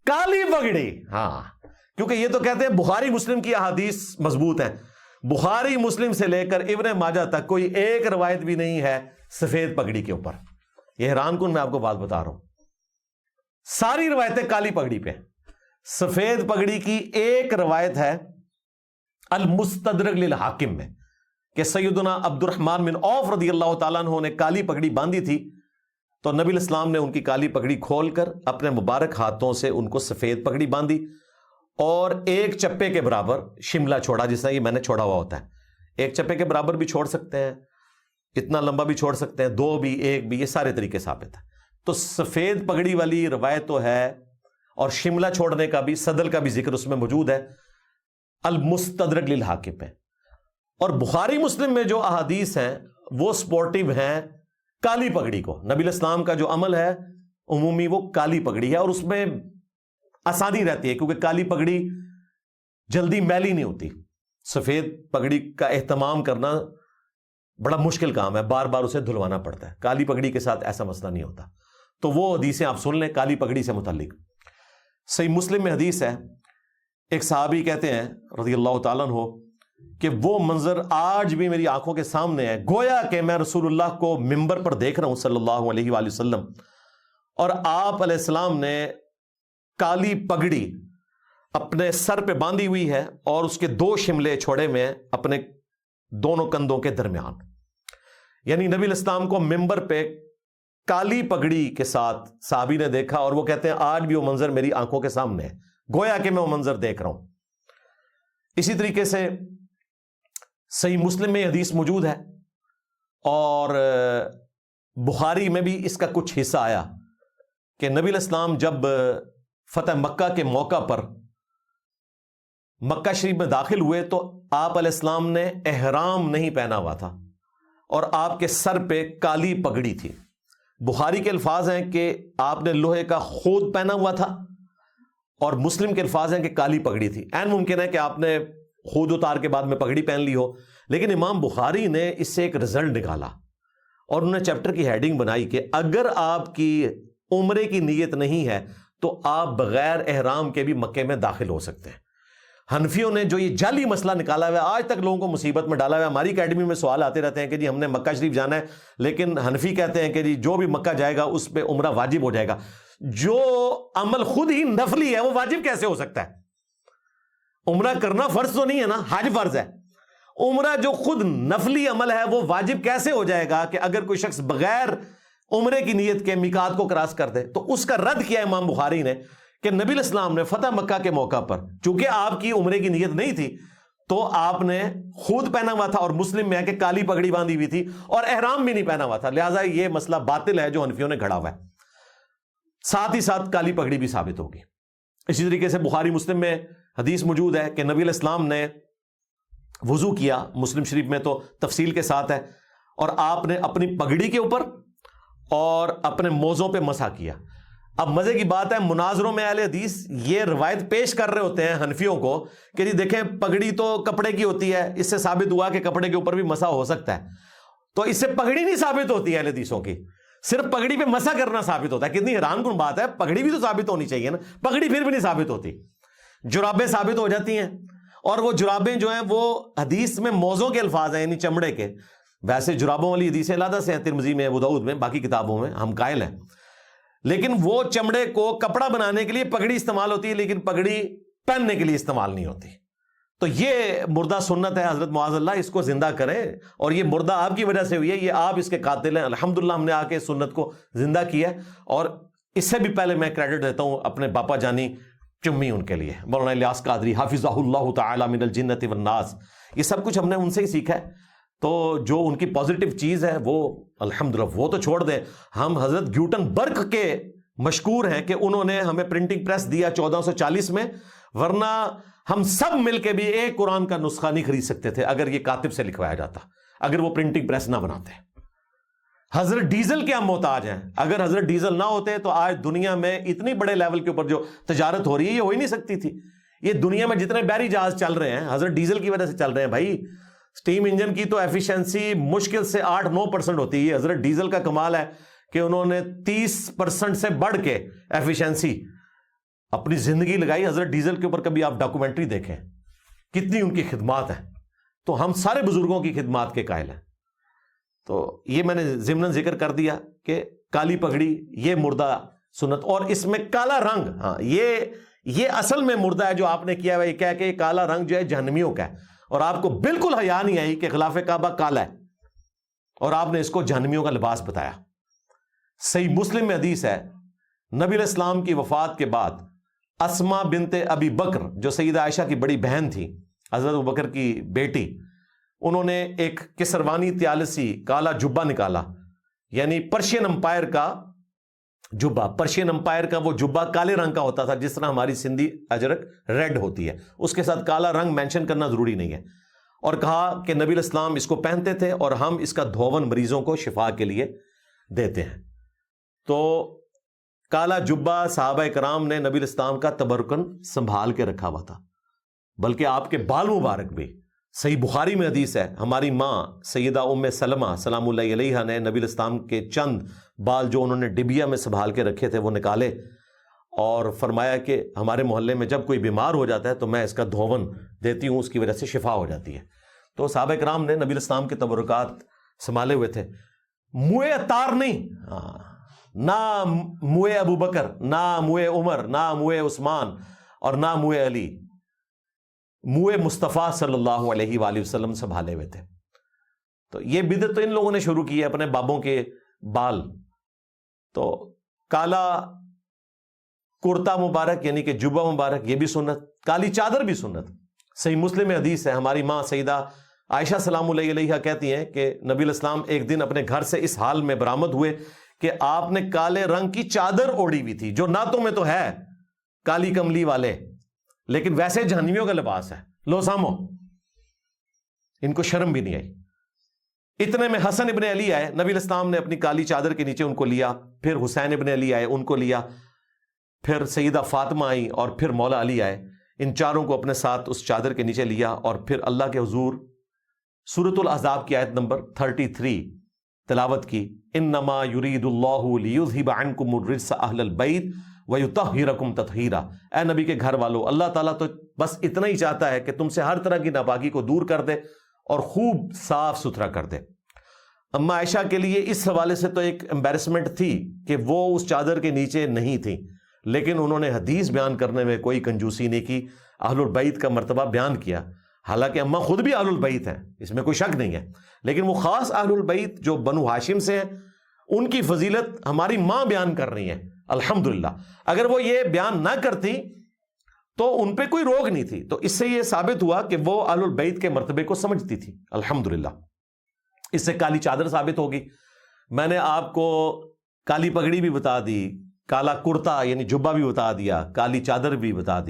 کالی پگڑی. ہاں کیونکہ یہ تو کہتے ہیں بخاری مسلم کی احادیث مضبوط ہیں. بخاری مسلم سے لے کر ابن ماجہ تک کوئی ایک روایت بھی نہیں ہے سفید پگڑی کے اوپر. یہ حیران کن میں آپ کو بات بتا رہا ہوں, ساری روایتیں کالی پگڑی پہ. سفید پگڑی کی ایک روایت ہے المستدرک للحاکم میں کہ سیدنا عبد الرحمن بن عوف رضی اللہ تعالیٰ عنہ نے کالی پگڑی باندھی تھی, تو نبی الاسلام نے ان کی کالی پگڑی کھول کر اپنے مبارک ہاتھوں سے ان کو سفید پگڑی باندھی اور ایک چپے کے برابر شملہ چھوڑا, جس طرح یہ میں نے چھوڑا ہوا ہوتا ہے. ایک چپے کے برابر بھی چھوڑ سکتے ہیں, اتنا لمبا بھی چھوڑ سکتے ہیں, دو بھی, ایک بھی, یہ سارے طریقے ثابت ہیں. تو سفید پگڑی والی روایت تو ہے, اور شملہ چھوڑنے کا بھی, صدل کا بھی ذکر اس میں موجود ہے المستدرک للحاکم ہے. اور بخاری مسلم میں جو احادیث ہیں وہ سپورٹیو ہیں کالی پگڑی کو. نبی الاسلام کا جو عمل ہے عمومی وہ کالی پگڑی ہے, اور اس میں آسانی رہتی ہے کیونکہ کالی پگڑی جلدی میلی نہیں ہوتی. سفید پگڑی کا اہتمام کرنا بڑا مشکل کام ہے, بار بار اسے دھلوانا پڑتا ہے. کالی پگڑی کے ساتھ ایسا مسئلہ نہیں ہوتا. تو وہ حدیثیں آپ سن لیں کالی پگڑی سے متعلق. صحیح مسلم میں حدیث ہے, ایک صحابی کہتے ہیں رضی اللہ تعالیٰ عنہ کہ وہ منظر آج بھی میری آنکھوں کے سامنے ہے, گویا کہ میں رسول اللہ کو ممبر پر دیکھ رہا ہوں صلی اللہ علیہ وآلہ وسلم, اور آپ علیہ السلام نے کالی پگڑی اپنے سر پہ باندھی ہوئی ہے اور اس کے دو شملے چھوڑے میں اپنے دونوں کندھوں کے درمیان. یعنی نبی الاسلام کو ممبر پہ کالی پگڑی کے ساتھ صحابی نے دیکھا, اور وہ کہتے ہیں آج بھی وہ منظر میری آنکھوں کے سامنے ہے, گویا کہ میں وہ منظر دیکھ رہا ہوں. اسی طریقے سے صحیح مسلم میں حدیث موجود ہے, اور بخاری میں بھی اس کا کچھ حصہ آیا کہ نبی الاسلام جب فتح مکہ کے موقع پر مکہ شریف میں داخل ہوئے تو آپ علیہ السلام نے احرام نہیں پہنا ہوا تھا, اور آپ کے سر پہ کالی پگڑی تھی. بخاری کے الفاظ ہیں کہ آپ نے لوہے کا خود پہنا ہوا تھا, اور مسلم کے الفاظ ہیں کہ کالی پگڑی تھی. عین ممکن ہے کہ آپ نے خود اتار کے بعد میں پگڑی پہن لی ہو, لیکن امام بخاری نے اس سے ایک رزلٹ نکالا اور انہوں نے چیپٹر کی ہیڈنگ بنائی کہ اگر آپ کی عمرے کی نیت نہیں ہے تو آپ بغیر احرام کے بھی مکے میں داخل ہو سکتے ہیں. حنفیوں نے جو یہ جعلی مسئلہ نکالا ہوا ہے, آج تک لوگوں کو مصیبت میں ڈالا ہوا ہے. ہماری اکیڈمی میں سوال آتے رہتے ہیں کہ جی ہم نے مکہ شریف جانا ہے, لیکن حنفی کہتے ہیں کہ جی جو بھی مکہ جائے گا اس پہ عمرہ واجب ہو جائے گا. جو عمل خود ہی نفلی ہے وہ واجب کیسے ہو سکتا ہے؟ عمرہ کرنا فرض تو نہیں ہے نا, حج فرض ہے. عمرہ جو خود نفلی عمل ہے وہ واجب کیسے ہو جائے گا کہ اگر کوئی شخص بغیر عمرے کی نیت کے میقات کو کراس کر دے؟ تو اس کا رد کیا امام بخاری نے کہ نبی الاسلام نے فتح مکہ کے موقع پر چونکہ آپ کی عمرے کی نیت نہیں تھی تو آپ نے خود پہنا ہوا تھا, اور مسلم میں ہے کہ کالی پگڑی باندھی ہوئی تھی اور احرام بھی نہیں پہنا ہوا تھا, لہٰذا یہ مسئلہ باطل ہے جو حنفیوں نے گھڑا ہوا ہے. ساتھ ہی ساتھ کالی پگڑی بھی ثابت ہوگی. اسی طریقے سے بخاری مسلم میں حدیث موجود ہے کہ نبی علیہ السلام نے وضو کیا, مسلم شریف میں تو تفصیل کے ساتھ ہے, اور آپ نے اپنی پگڑی کے اوپر اور اپنے موزوں پہ مسح کیا. اب مزے کی بات ہے, مناظروں میں اہل حدیث یہ روایت پیش کر رہے ہوتے ہیں حنفیوں کو کہ جی دیکھیں پگڑی تو کپڑے کی ہوتی ہے, اس سے ثابت ہوا کہ کپڑے کے اوپر بھی مسح ہو سکتا ہے, تو اس سے پگڑی نہیں ثابت ہوتی ہے اہل حدیثوں کی, صرف پگڑی پہ مسح کرنا ثابت ہوتا ہے. کتنی حیران کن بات ہے, پگڑی بھی تو ثابت ہونی چاہیے نا, پگڑی پھر بھی نہیں ثابت ہوتی. جرابیں ثابت ہو جاتی ہیں, اور وہ جرابیں جو ہیں وہ حدیث میں موزوں کے الفاظ ہیں یعنی چمڑے کے. ویسے جرابوں والی حدیثیں علیحدہ سے ہیں ترمذی میں, ابو داؤد میں, باقی کتابوں میں ہم قائل ہیں, لیکن وہ چمڑے کو کپڑا بنانے کے لیے پگڑی استعمال ہوتی ہے لیکن پگڑی پہننے کے لیے استعمال نہیں ہوتی. تو یہ مردہ سنت ہے, حضرت معاذ اللہ اس کو زندہ کریں, اور یہ مردہ آپ کی وجہ سے ہوئی ہے, یہ آپ اس کے قاتل ہیں. الحمدللہ ہم نے آ کے سنت کو زندہ کیا ہے, اور اس سے بھی پہلے میں کریڈٹ دیتا ہوں اپنے باپا جانی چمی ان کے لیے, مولانا الیاس قادری حافظہ اللہ تعالی من الجنت والناس. یہ سب کچھ ہم نے ان سے ہی سیکھا ہے. تو جو ان کی پازیٹیو چیز ہے وہ الحمدللہ وہ تو چھوڑ دیں, ہم حضرت گیوٹن برگ کے مشکور ہیں کہ انہوں نے ہمیں پرنٹنگ پریس دیا 1440 میں, ورنہ ہم سب مل کے بھی ایک قرآن کا نسخہ نہیں خرید سکتے تھے اگر یہ کاتب سے لکھوایا جاتا, اگر وہ پرنٹنگ پریس نہ بناتے. حضرت ڈیزل کے ہم محتاج ہیں, اگر حضرت ڈیزل نہ ہوتے تو آج دنیا میں اتنی بڑے لیول کے اوپر جو تجارت ہو رہی ہے یہ ہو ہی نہیں سکتی تھی. یہ دنیا میں جتنے بحری جہاز چل رہے ہیں حضرت ڈیزل کی وجہ سے چل رہے ہیں بھائی. سٹیم انجن کی تو ایفیشنسی مشکل سے 8-9% ہوتی ہے, حضرت ڈیزل کا کمال ہے کہ انہوں نے 30% سے بڑھ کے ایفیشنسی اپنی زندگی لگائی حضرت ڈیزل کے اوپر، کبھی آپ ڈاکومنٹری دیکھیں کتنی ان کی خدمات ہیں، تو ہم سارے بزرگوں کی خدمات کے قائل ہیں۔ تو یہ میں نے ضمناً ذکر کر دیا کہ کالی پگڑی یہ مردہ سنت، اور اس میں کالا رنگ، ہاں یہ اصل میں مردہ ہے جو آپ نے کیا ہے، یہ کہہ کہ یہ کالا رنگ جو ہے جہنمیوں کا ہے، اور آپ کو بالکل حیا نہیں آئی کہ غلاف کعبہ کالا ہے اور آپ نے اس کو جہنمیوں کا لباس بتایا۔ صحیح مسلم میں حدیث ہے، نبی علیہ السلام کی وفات کے بعد اسما بنت ابی بکر جو سیدہ عائشہ کی بڑی بہن تھی، حضرت ابو بکر کی بیٹی، انہوں نے ایک کسروانی طیالسی کالا جبہ نکالا، یعنی پرشین امپائر کا جبہ، پرشین امپائر کا وہ جبہ کالے رنگ کا ہوتا تھا، جس طرح ہماری سندھی اجرک ریڈ ہوتی ہے، اس کے ساتھ کالا رنگ مینشن کرنا ضروری نہیں ہے، اور کہا کہ نبی علیہ السلام اس کو پہنتے تھے اور ہم اس کا دھون مریضوں کو شفا کے لیے دیتے ہیں۔ تو کالا جبہ صحابہ کرام نے نبی علیہ السلام کا تبرکن سنبھال کے رکھا ہوا تھا، بلکہ آپ کے بال مبارک بھی، صحیح بخاری میں حدیث ہے، ہماری ماں سیدہ ام سلمہ سلام اللہ علیہا نے نبی علیہ السلام کے چند بال جو انہوں نے ڈبیا میں سنبھال کے رکھے تھے وہ نکالے اور فرمایا کہ ہمارے محلے میں جب کوئی بیمار ہو جاتا ہے تو میں اس کا دھون دیتی ہوں، اس کی وجہ سے شفا ہو جاتی ہے۔ تو صحابہ کرام نے نبی علیہ السلام کے تبرکات سنبھالے ہوئے تھے۔ موئے عطار نہیں، نہ موئے ابو بکر، نہ موئے عمر، نہ موئے عثمان، اور نہ موئے علی، موئے مصطفیٰ صلی اللہ علیہ وآلہ وسلم سنبھالے ہوئے تھے۔ تو یہ بدعت تو ان لوگوں نے شروع کی ہے، اپنے بابوں کے بال۔ تو کالا کرتا مبارک یعنی کہ جبہ مبارک یہ بھی سنت، کالی چادر بھی سنت۔ صحیح مسلم میں حدیث ہے، ہماری ماں سیدہ عائشہ سلام اللہ علیہا کہتی ہیں کہ نبی علیہ السلام ایک دن اپنے گھر سے اس حال میں برآمد ہوئے کہ آپ نے کالے رنگ کی چادر اوڑھی ہوئی تھی، جو نعتوں میں تو ہے کالی کملی والے، لیکن ویسے جہنمیوں کا لباس ہے۔ لو سامو، ان کو شرم بھی نہیں آئی۔ اتنے میں حسن ابن علی آئے، نبی علیہ السلام نے اپنی کالی چادر کے نیچے ان کو لیا، پھر حسین ابن علی آئے ان کو لیا، پھر سیدہ فاطمہ آئی، اور پھر مولا علی آئے، ان چاروں کو اپنے ساتھ اس چادر کے نیچے لیا، اور پھر اللہ کے حضور سورۃ الاحزاب کی آیت نمبر 33 تلاوت کی، انما یرید اللہ لیذھب عنکم الرجس اہل البیت ویطہرکم تطہیرا۔ اے نبی کے گھر والو، اللہ تعالیٰ تو بس اتنا ہی چاہتا ہے کہ تم سے ہر طرح کی ناپاکی کو دور کر دے اور خوب صاف ستھرا کر دے۔ اما عائشہ کے لیے اس حوالے سے تو ایک امبیرسمنٹ تھی کہ وہ اس چادر کے نیچے نہیں تھیں، لیکن انہوں نے حدیث بیان کرنے میں کوئی کنجوسی نہیں کی، اہل البیت کا مرتبہ بیان کیا۔ حالانکہ اماں خود بھی اہل البیت ہیں، اس میں کوئی شک نہیں ہے، لیکن وہ خاص اہل البیت جو بنو ہاشم سے ہیں، ان کی فضیلت ہماری ماں بیان کر رہی ہیں الحمدللہ۔ اگر وہ یہ بیان نہ کرتی تو ان پہ کوئی روک نہیں تھی، تو اس سے یہ ثابت ہوا کہ وہ اہل البیت کے مرتبے کو سمجھتی تھی الحمدللہ۔ اس سے کالی چادر ثابت ہوگی۔ میں نے آپ کو کالی پگڑی بھی بتا دی، کالا کرتا یعنی جبہ بھی بتا دیا، کالی چادر بھی بتا دی۔